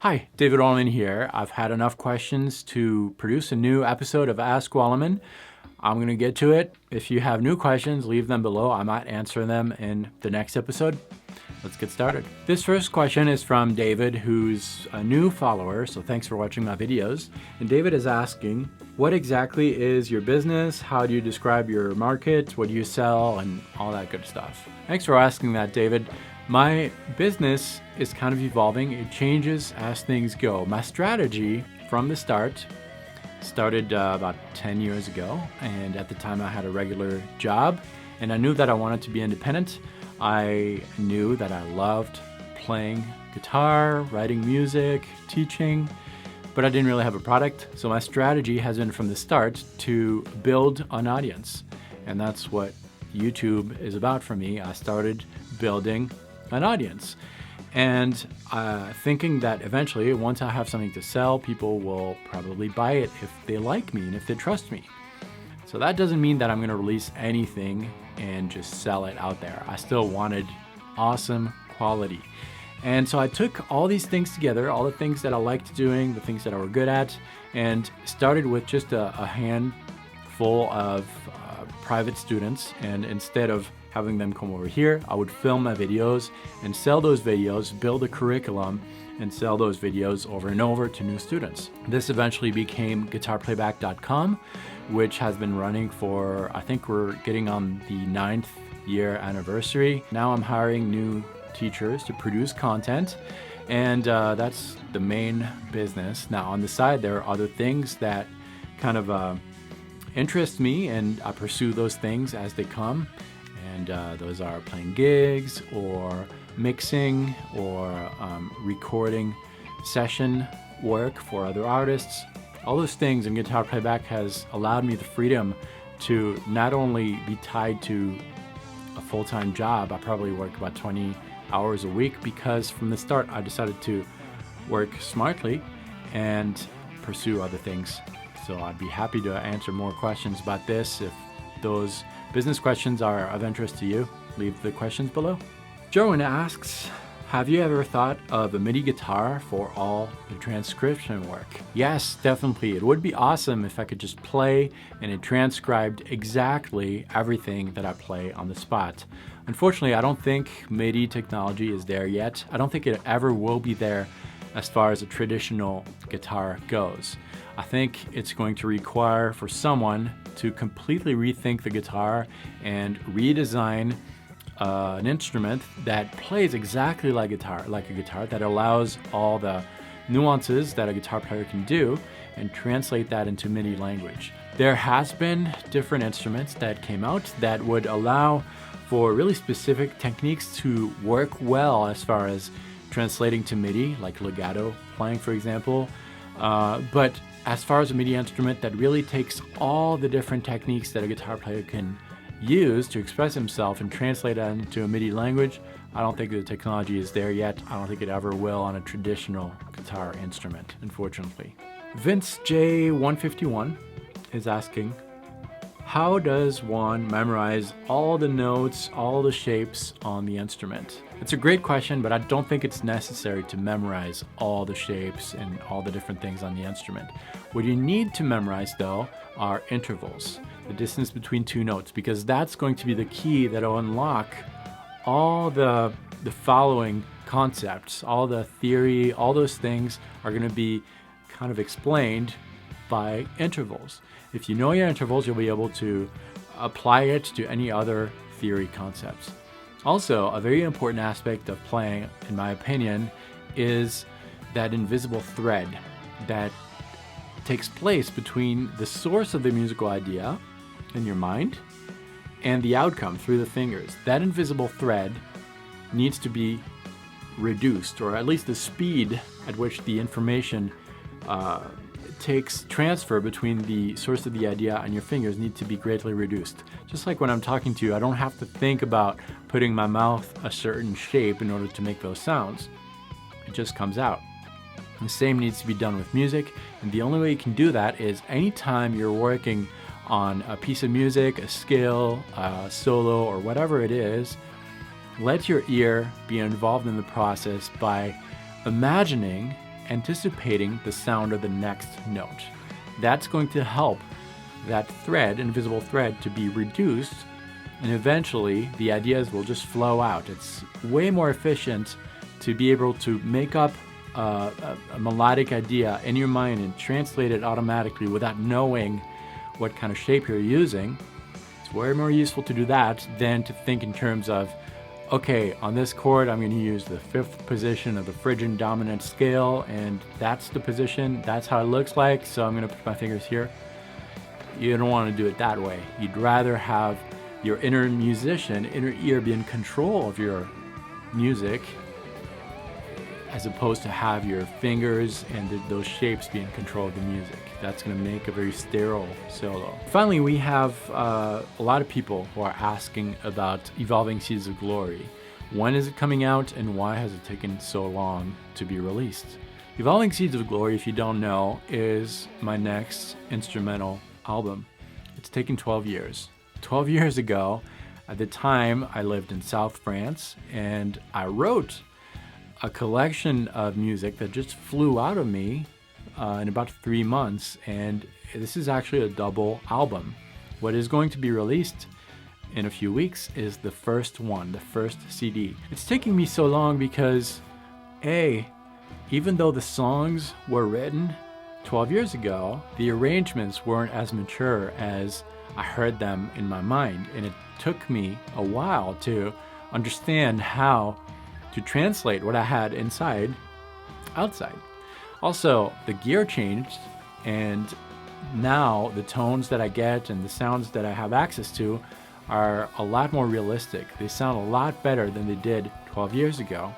Hi, David Wallimann here. I've had enough questions to produce a new episode of Ask Wallimann. I'm going to get to it. If you have new questions, leave them below. I might answer them in the next episode. Let's get started. This first question is from David, who's a new follower, so thanks for watching my videos. And David is asking, what exactly is your business? How do you describe your market? What do you sell? And all that good stuff. Thanks for asking that, David. My business is kind of evolving. It changes as things go. My strategy from the start started about 10 years ago, and at the time I had a regular job, and I knew that I wanted to be independent. I knew that I loved playing guitar, writing music, teaching, but I didn't really have a product. So my strategy has been from the start to build an audience, and that's what YouTube is about for me. I started building an audience and thinking that eventually, once I have something to sell, people will probably buy it if they like me and if they trust me. So that doesn't mean that I'm going to release anything and just sell it out there. I still wanted awesome quality. And so I took all these things together, all the things that I liked doing, the things that I were good at, and started with just a handful of private students. And instead of having them come over here, I would film my videos and sell those videos, build a curriculum, and sell those videos over and over to new students. This eventually became guitarplayback.com, which has been running for, I think we're getting on the 9th year anniversary. Now I'm hiring new teachers to produce content, and that's the main business. Now on the side, there are other things that kind of interest me, and I pursue those things as they come. And those are playing gigs or mixing or recording session work for other artists. All those things in Guitar Playback has allowed me the freedom to not only be tied to a full-time job. I probably work about 20 hours a week because from the start I decided to work smartly and pursue other things. So I'd be happy to answer more questions about this. If those business questions are of interest to you, leave the questions below. Joan asks, have you ever thought of a MIDI guitar for all the transcription work? Yes, definitely. It would be awesome if I could just play and it transcribed exactly everything that I play on the spot. Unfortunately, I don't think MIDI technology is there yet. I don't think it ever will be there as far as a traditional guitar goes. I think it's going to require for someone to completely rethink the guitar and redesign an instrument that plays exactly like a guitar, that allows all the nuances that a guitar player can do and translate that into MIDI language. There has been different instruments that came out that would allow for really specific techniques to work well as far as translating to MIDI, like legato playing, for example. But as far as a MIDI instrument that really takes all the different techniques that a guitar player can use to express himself and translate that into a MIDI language, I don't think the technology is there yet. I don't think it ever will on a traditional guitar instrument, unfortunately. Vince J151 is asking, how does one memorize all the notes, all the shapes on the instrument? It's a great question, but I don't think it's necessary to memorize all the shapes and all the different things on the instrument. What you need to memorize, though, are intervals, the distance between two notes, because that's going to be the key that will unlock all the following concepts, all the theory, all those things are going to be kind of explained by intervals. If you know your intervals, you'll be able to apply it to any other theory concepts. Also, a very important aspect of playing, in my opinion, is that invisible thread that takes place between the source of the musical idea in your mind and the outcome through the fingers. That invisible thread needs to be reduced, or at least the speed at which the information takes transfer between the source of the idea and your fingers need to be greatly reduced. Just like when I'm talking to you, I don't have to think about putting my mouth a certain shape in order to make those sounds. It just comes out. The same needs to be done with music, and the only way you can do that is anytime you're working on a piece of music, a scale, a solo, or whatever it is, let your ear be involved in the process by imagining anticipating the sound of the next note. That's going to help that thread, invisible thread, to be reduced, and eventually the ideas will just flow out. It's way more efficient to be able to make up a melodic idea in your mind and translate it automatically without knowing what kind of shape you're using. It's way more useful to do that than to think in terms of, okay, on this chord I'm going to use the 5th position of the Phrygian dominant scale, and that's the position, that's how it looks like, so I'm going to put my fingers here. You don't want to do it that way. You'd rather have your inner musician, inner ear, be in control of your music, as opposed to have your fingers and those shapes be in control of the music. That's going to make a very sterile solo. Finally, we have a lot of people who are asking about Evolving Seeds of Glory. When is it coming out, and why has it taken so long to be released? Evolving Seeds of Glory, if you don't know, is my next instrumental album. It's taken 12 years. 12 years ago, at the time, I lived in South France, and I wrote a collection of music that just flew out of me in about 3 months, and this is actually a double album. What is going to be released in a few weeks is the first one, the first CD. It's taking me so long because, even though the songs were written 12 years ago, the arrangements weren't as mature as I heard them in my mind, and it took me a while to understand how to translate what I had inside outside. Also, the gear changed, and now the tones that I get and the sounds that I have access to are a lot more realistic. They sound a lot better than they did 12 years ago.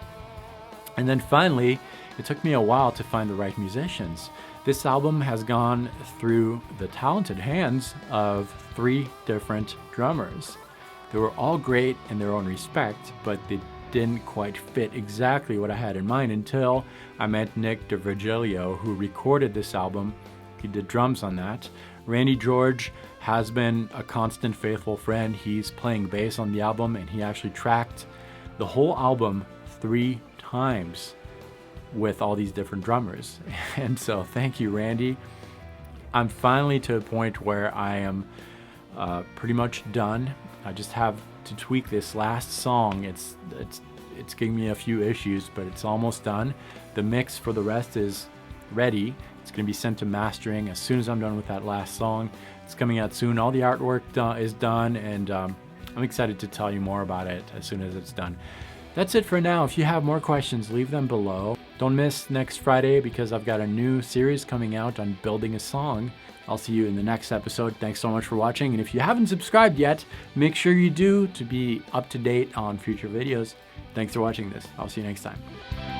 And then finally, it took me a while to find the right musicians. This album has gone through the talented hands of 3 different drummers. They were all great in their own respect, but they didn't quite fit exactly what I had in mind until I met Nick DeVirgilio, who recorded this album. He did drums on that. Randy George has been a constant faithful friend. He's playing bass on the album, and he actually tracked the whole album 3 times with all these different drummers. And so thank you, Randy. I'm finally to a point where I am pretty much done. I just have to tweak this last song. It's giving me a few issues, but it's almost done. The mix for the rest is ready. It's going to be sent to mastering as soon as I'm done with that last song. It's coming out soon. All the artwork is done, and I'm excited to tell you more about it as soon as it's done. That's it for now. If you have more questions, leave them below. Don't miss next Friday, because I've got a new series coming out on building a song. I'll see you in the next episode. Thanks so much for watching. And if you haven't subscribed yet, make sure you do to be up to date on future videos. Thanks for watching this. I'll see you next time.